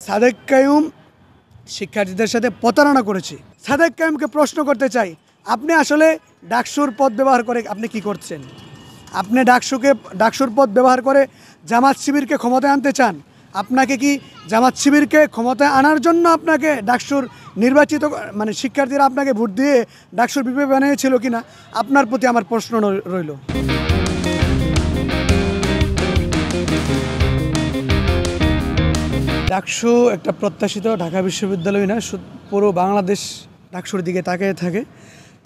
সাদেক কাইয়ুম শিক্ষার্থীদের সাথে প্রতারণা করেছে। সাদেক কাইয়ুমকে প্রশ্ন করতে চাই, আপনি আসলে ডাকসুর পদ ব্যবহার করে আপনি কি করছেন? আপনি ডাকসুর পদ ব্যবহার করে জামাত শিবিরকে ক্ষমতায় আনতে চান? আপনাকে কি জামাত শিবিরকে ক্ষমতায় আনার জন্য আপনাকে ডাকসুর নির্বাচিত মানে শিক্ষার্থীরা আপনাকে ভোট দিয়ে ডাকসুর বিপি বানিয়েছিল কিনা, আপনার প্রতি আমার প্রশ্ন রইল। ডাকসু একটা প্রত্যাশিত ঢাকা বিশ্ববিদ্যালয় না, পুরো বাংলাদেশ ডাকসুর দিকে তাকিয়ে থাকে।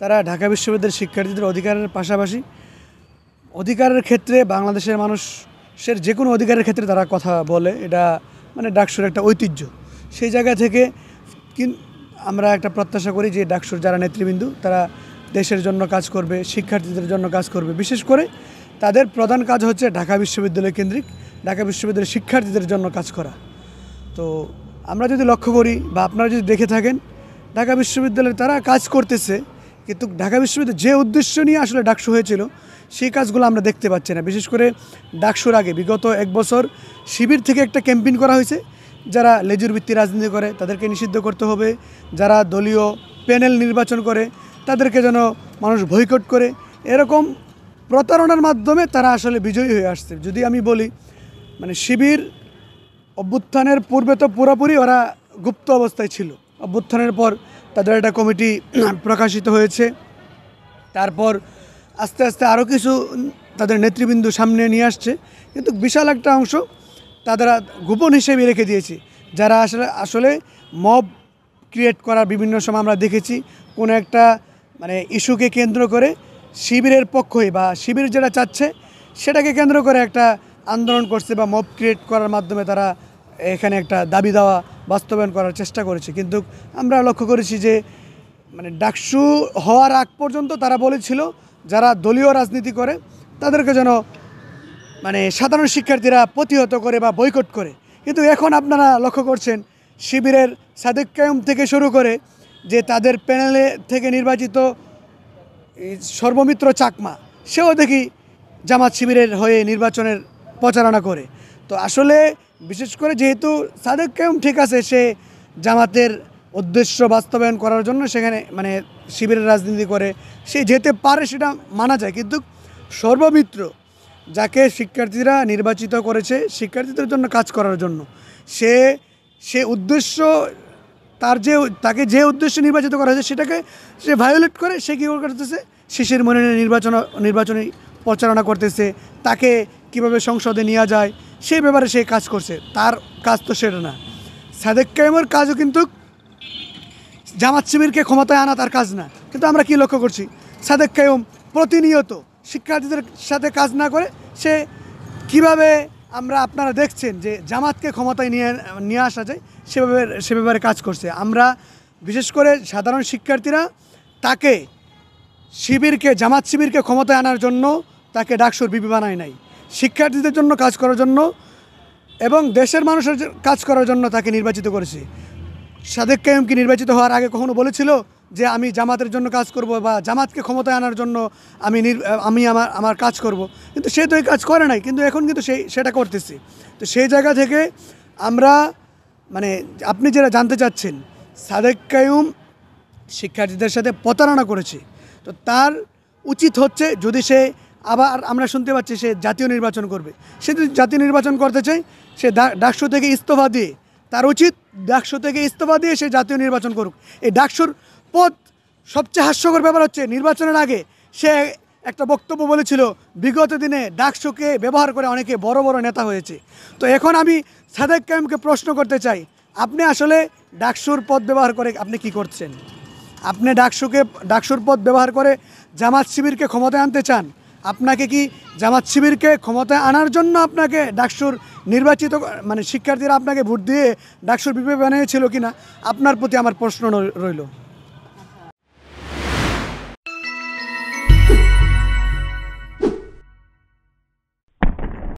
তারা ঢাকা বিশ্ববিদ্যালয়ের শিক্ষার্থীদের অধিকারের পাশাপাশি অধিকারের ক্ষেত্রে বাংলাদেশের মানুষের যে কোনো অধিকারের ক্ষেত্রে তারা কথা বলে। এটা মানে ডাকসুর একটা ঐতিহ্য। সেই জায়গা থেকে আমরা একটা প্রত্যাশা করি যে ডাকসুর যারা নেতৃবৃন্দ তারা দেশের জন্য কাজ করবে, শিক্ষার্থীদের জন্য কাজ করবে। বিশেষ করে তাদের প্রধান কাজ হচ্ছে ঢাকা বিশ্ববিদ্যালয় কেন্দ্রিক ঢাকা বিশ্ববিদ্যালয়ের শিক্ষার্থীদের জন্য কাজ করা। তো আমরা যদি লক্ষ্য করি বা আপনারা যদি দেখে থাকেন, ঢাকা বিশ্ববিদ্যালয়ে তারা কাজ করতেছে, কিন্তু ঢাকা বিশ্ববিদ্যালয় যে উদ্দেশ্য নিয়ে আসলে ডাকসু হয়েছিল সেই কাজগুলো আমরা দেখতে পাচ্ছি না। বিশেষ করে ডাকসুর আগে বিগত 1 বছর শিবির থেকে একটা ক্যাম্পেইন করা হয়েছে, যারা লেজুর ভিত্তি রাজনীতি করে তাদেরকে নিষিদ্ধ করতে হবে, যারা দলীয় প্যানেল নির্বাচন করে তাদেরকে যেন মানুষ বয়কট করে, এরকম প্রতারণার মাধ্যমে তারা আসলে বিজয়ী হয়ে আসছে। যদি আমি বলি মানে শিবির অভ্যুত্থানের পূর্বে তো পুরোপুরি ওরা গুপ্ত অবস্থায় ছিল। অভ্যুত্থানের পর তাদের একটা কমিটি প্রকাশিত হয়েছে, তারপর আস্তে আস্তে আরও কিছু তাদের নেতৃবৃন্দ সামনে নিয়ে আসছে, কিন্তু বিশাল একটা অংশ তারা গোপন হিসেবে রেখে দিয়েছে। যারা আসলে মব ক্রিয়েট করার বিভিন্ন সময় আমরা দেখেছি কোনো একটা মানে ইস্যুকে কেন্দ্র করে শিবিরের পক্ষই বা শিবির যেটা চাচ্ছে সেটাকে কেন্দ্র করে একটা আন্দোলন করছে বা মব ক্রিয়েট করার মাধ্যমে তারা এখানে একটা দাবি দেওয়া বাস্তবায়ন করার চেষ্টা করেছে। কিন্তু আমরা লক্ষ্য করেছি যে মানে ডাকসু হওয়ার আগ পর্যন্ত তারা বলেছিল যারা দলীয় রাজনীতি করে তাদেরকে যেন মানে সাধারণ শিক্ষার্থীরা প্রতিহত করে বা বয়কট করে। কিন্তু এখন আপনারা লক্ষ্য করছেন শিবিরের সাদেক কাইয়ুম থেকে শুরু করে যে তাদের প্যানেলে থেকে নির্বাচিত সর্বমিত্র চাকমা, সেও দেখি জামাত শিবিরের হয়ে নির্বাচনের প্রচারণা করে। তো আসলে বিশেষ করে যেহেতু সাদেক কাইয়ুম ঠিক আছে, সে জামাতের উদ্দেশ্য বাস্তবায়ন করার জন্য সেখানে মানে শিবিরের রাজনীতি করে, সে যেতে পারে সেটা মানা যায়, কিন্তু সর্বমিত্র যাকে শিক্ষার্থীরা নির্বাচিত করেছে শিক্ষার্থীদের জন্য কাজ করার জন্য, সে উদ্দেশ্য তাকে যে উদ্দেশ্যে নির্বাচিত করা হয়েছে সেটাকে সে ভায়োলেট করে সে কী করতেছে, শিশির মনিরের নির্বাচনী প্রচারণা করতেছে, তাকে কিভাবে সংসদে নেওয়া যায় সেই ব্যাপারে সে কাজ করছে। তার কাজ তো সেটা না। সাদেক কাইয়ুমের কাজও কিন্তু জামাত শিবিরকে ক্ষমতায় আনা তার কাজ না। কিন্তু আমরা কি লক্ষ্য করছি, সাদেক কাইয়ুম প্রতিনিয়ত শিক্ষার্থীদের সাথে কাজ না করে সে কিভাবে আপনারা দেখছেন যে জামাতকে ক্ষমতায় নিয়ে আসা যায় সে ব্যাপারে কাজ করছে। আমরা বিশেষ করে সাধারণ শিক্ষার্থীরা তাকে জামাত শিবিরকে ক্ষমতায় আনার জন্য তাকে ডাকসুর বিপি বানায় নাই, শিক্ষার্থীদের জন্য কাজ করার জন্য এবং দেশের মানুষের কাজ করার জন্য তাকে নির্বাচিত করেছে। সাদেক কাইয়ুম কি নির্বাচিত হওয়ার আগে কখনো বলেছিল যে আমি জামাতের জন্য কাজ করব বা জামাতকে ক্ষমতায় আনার জন্য আমি আমার কাজ করব? কিন্তু সে তো এই কাজ করে নাই, কিন্তু এখন কিন্তু সেটা করতেছে। তো সেই জায়গা থেকে আমরা মানে আপনি যেটা জানতে চাচ্ছেন, সাদেক কাইয়ুম শিক্ষার্থীদের সাথে প্রতারণা করেছে, তো তার উচিত হচ্ছে যদি সে আবার আমরা শুনতে পাচ্ছি সে জাতীয় নির্বাচন করবে, সে যদি জাতীয় নির্বাচন করতে চায় সে ডাকসু থেকে ইস্তফা দিয়ে, তার উচিত ডাকসু থেকে ইস্তফা দিয়ে সে জাতীয় নির্বাচন করুক। এই ডাকসুর পদ সবচেয়ে হাস্যকর ব্যাপার হচ্ছে নির্বাচনের আগে সে একটা বক্তব্য বলেছিল বিগত দিনে ডাকসুকে ব্যবহার করে অনেকে বড় বড় নেতা হয়েছে। তো এখন আমি সাদেক কাইয়ুমকে প্রশ্ন করতে চাই, আপনি আসলে ডাকসুর পদ ব্যবহার করে আপনি কি করছেন? আপনি ডাকসুর পদ ব্যবহার করে জামাত শিবিরকে ক্ষমতায় আনতে চান? আপনাকে কি জামাত শিবিরকে ক্ষমতায় আনার জন্য আপনাকে ডাকসুর নির্বাচিত মানে শিক্ষার্থীরা আপনাকে ভোট দিয়ে ডাকসুর বিপি বানিয়েছিল কিনা, আপনার প্রতি আমার প্রশ্ন রইল।